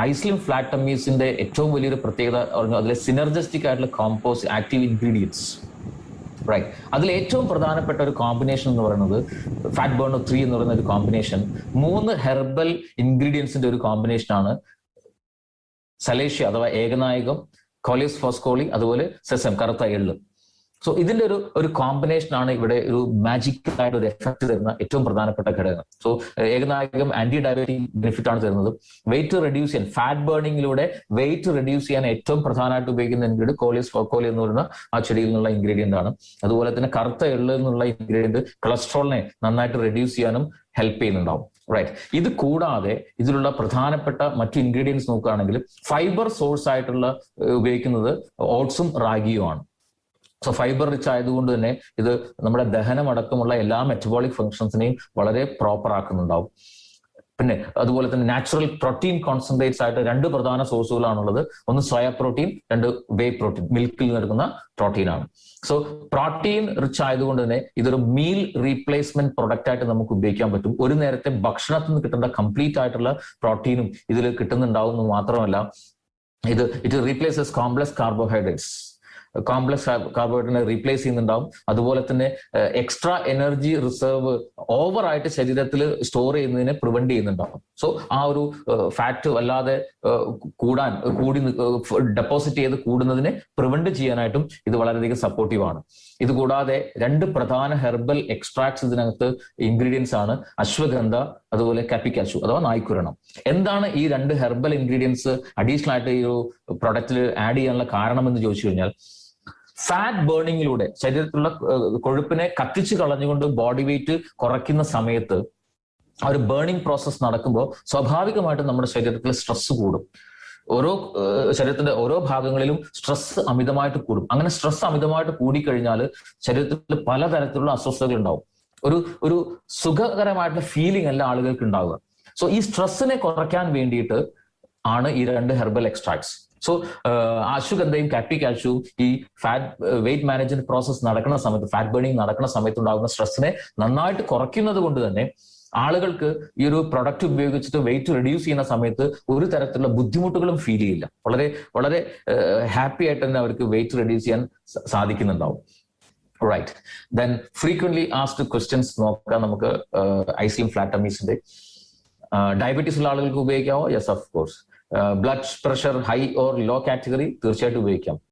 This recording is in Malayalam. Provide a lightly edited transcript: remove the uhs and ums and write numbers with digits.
ഐസ്ലിം ഫ്ലാറ്റ് ടമ്മീസിന്റെ ഏറ്റവും വലിയൊരു പ്രത്യേകത പറഞ്ഞു അതിലെ സിനർജസ്റ്റിക് ആയിട്ടുള്ള കോമ്പോസ് ആക്റ്റീവ് ഇൻഗ്രീഡിയൻസ്. റൈറ്റ്. അതിൽ ഏറ്റവും പ്രധാനപ്പെട്ട ഒരു കോമ്പിനേഷൻ എന്ന് പറയുന്നത് ഫാറ്റ് ബേണർ 3 എന്ന് പറയുന്ന ഒരു കോമ്പിനേഷൻ 3 ഹെർബൽ ഇൻഗ്രീഡിയൻസിന്റെ ഒരു കോമ്പിനേഷനാണ് സലേഷ്യ അഥവാ ഏകനായകം, കോളിയസ് ഫോസ്കോളി, അതുപോലെ സെസം കറുത്ത എള്ള്. സോ ഇതിന്റെ ഒരു കോമ്പിനേഷനാണ് ഇവിടെ ഒരു മാജിക്കൽ ആയിട്ട് ഒരു എഫക്ട് തരുന്ന ഏറ്റവും പ്രധാനപ്പെട്ട ഘടകം. സോ ഏകനായകം ആന്റി ഡയബറ്റിക് ബെനിഫിറ്റ് ആണ് തരുന്നത്. വെയിറ്റ് റെഡ്യൂസ് ചെയ്യാൻ, ഫാറ്റ് ബേണിങ്ങിലൂടെ വെയിറ്റ് റെഡ്യൂസ് ചെയ്യാൻ ഏറ്റവും പ്രധാനമായിട്ട് ഉപയോഗിക്കുന്ന ഇൻഗ്രീഡിയന്റ് കോളിയസ് ഫോസ്കോളി എന്ന് പറയുന്ന ആ ചെടിയിൽ നിന്നുള്ള ഇൻഗ്രീഡിയന്റ് ആണ്. അതുപോലെ തന്നെ കറുത്ത എള്ള് എന്നുള്ള ഇൻഗ്രീഡിയന്റ് കൊളസ്ട്രോളിനെ നന്നായിട്ട് റെഡ്യൂസ് ചെയ്യാനും ഹെൽപ്പ് ചെയ്യുന്നുണ്ടാവും. റൈറ്റ്. ഇത് കൂടാതെ ഇതിലുള്ള പ്രധാനപ്പെട്ട മറ്റു ഇൻഗ്രീഡിയൻസ് നോക്കുകയാണെങ്കിൽ ഫൈബർ സോഴ്സ് ആയിട്ടുള്ള ഉപയോഗിക്കുന്നത് ഓട്സും റാഗിയുമാണ്. സോ ഫൈബർ റിച്ച് ആയതുകൊണ്ട് തന്നെ ഇത് നമ്മുടെ ദഹനം അടക്കമുള്ള എല്ലാ മെറ്റബോളിക് ഫങ്ഷൻസിനെയും വളരെ പ്രോപ്പർ ആക്കുന്നുണ്ടാവും. പിന്നെ അതുപോലെ തന്നെ നാച്ചുറൽ പ്രോട്ടീൻ കോൺസെൻട്രേറ്റ്സ് ആയിട്ട് 2 പ്രധാന സോഴ്സുകളാണുള്ളത്. ഒന്ന് സോയ പ്രോട്ടീൻ, 2 വേ പ്രോട്ടീൻ, മിൽക്കിൽ നിന്ന് എടുക്കുന്ന പ്രോട്ടീനാണ്. സോ പ്രോട്ടീൻ റിച്ച് ആയതുകൊണ്ട് തന്നെ ഇതൊരു മീൽ റീപ്ലേസ്മെന്റ് പ്രൊഡക്റ്റ് ആയിട്ട് നമുക്ക് ഉപയോഗിക്കാൻ പറ്റും. ഒരു നേരത്തെ ഭക്ഷണത്തിൽ നിന്ന് കിട്ടേണ്ട കംപ്ലീറ്റ് ആയിട്ടുള്ള പ്രോട്ടീനും ഇതിൽ കിട്ടുന്നുണ്ടാവുന്നത് മാത്രമല്ല, it replaces complex carbohydrates. Complex കാർബോഹൈഡ്രേറ്റിനെ റീപ്ലേസ് ചെയ്യുന്നുണ്ടാവും. അതുപോലെ തന്നെ എക്സ്ട്രാ എനർജി റിസർവ് ഓവറായിട്ട് ശരീരത്തിൽ സ്റ്റോർ ചെയ്യുന്നതിനെ പ്രിവെന്റ് ചെയ്യുന്നുണ്ടാവും. സോ ആ ഒരു ഫാറ്റ് വല്ലാതെ കൂടി ഡെപ്പോസിറ്റ് ചെയ്ത് കൂടുന്നതിനെ പ്രിവെന്റ് ചെയ്യാനായിട്ടും ഇത് വളരെയധികം സപ്പോർട്ടീവ് ആണ്. ഇതുകൂടാതെ 2 പ്രധാന ഹെർബൽ എക്സ്ട്രാക്ട്സ് ഇതിനകത്ത് ഇൻഗ്രീഡിയൻസ് ആണ്, അശ്വഗന്ധ, അതുപോലെ കാപ്പിക്കാച്ചു അഥവാ നായ്ക്കുരണം. എന്താണ് ഈ 2 ഹെർബൽ ഇൻഗ്രീഡിയൻസ് അഡീഷണൽ ആയിട്ട് ഈ ഒരു പ്രൊഡക്റ്റിൽ ആഡ് ചെയ്യാനുള്ള കാരണം എന്ന് ചോദിച്ചു കഴിഞ്ഞാൽ, ഫാറ്റ് ബേണിങ്ങിലൂടെ ശരീരത്തിലുള്ള കൊഴുപ്പിനെ കത്തിച്ചു കളഞ്ഞുകൊണ്ട് ബോഡി വെയിറ്റ് കുറയ്ക്കുന്ന സമയത്ത് ആ ഒരു ബേണിംഗ് പ്രോസസ് നടക്കുമ്പോൾ സ്വാഭാവികമായിട്ടും നമ്മുടെ ശരീരത്തിൽ സ്ട്രെസ് കൂടും. ശരീരത്തിന്റെ ഓരോ ഭാഗങ്ങളിലും സ്ട്രെസ് അമിതമായിട്ട് കൂടും. അങ്ങനെ സ്ട്രെസ് അമിതമായിട്ട് കൂടിക്കഴിഞ്ഞാൽ ശരീരത്തിൽ പലതരത്തിലുള്ള അസ്വസ്ഥതകൾ ഉണ്ടാവും. ഒരു സുഖകരമായിട്ടുള്ള ഫീലിംഗ് അല്ല ആളുകൾക്ക് ഉണ്ടാവുക. സോ ഈ സ്ട്രെസ്സിനെ കുറയ്ക്കാൻ വേണ്ടിയിട്ട് ആണ് ഈ 2 ഹെർബൽ എക്സ്ട്രാക്ട്സ്. സോ അശ്വഗന്ധയും കാപ്പിക്കാച്ചുവും ഈ ഫാറ്റ് വെയിറ്റ് മാനേജ്മെന്റ് പ്രോസസ് നടക്കുന്ന സമയത്ത്, ഫാറ്റ് ബേണിംഗ് നടക്കുന്ന സമയത്ത് ഉണ്ടാകുന്ന സ്ട്രെസ്സിനെ നന്നായിട്ട് കുറയ്ക്കുന്നത് കൊണ്ട് തന്നെ ആളുകൾക്ക് ഈ ഒരു പ്രൊഡക്റ്റ് ഉപയോഗിച്ചിട്ട് വെയിറ്റ് റെഡ്യൂസ് ചെയ്യുന്ന സമയത്ത് ഒരു തരത്തിലുള്ള ബുദ്ധിമുട്ടുകളും ഫീൽ ചെയ്യില്ല. വളരെ വളരെ ഹാപ്പി ആയിട്ട് തന്നെ അവർക്ക് വെയിറ്റ് റെഡ്യൂസ് ചെയ്യാൻ സാധിക്കുന്നുണ്ടാവും. Right. Then frequently asked questions നോക്കാം നമുക്ക് ഐസ്ലിം ഫ്ലാറ്റ് ടമ്മീസിന്റെ. ഡയബറ്റീസ് ഉള്ള ആളുകൾക്ക് ഉപയോഗിക്കാമോ? Yes, of course. Blood pressure high or low category തീർച്ചയായിട്ടും ഉപയോഗിക്കാം.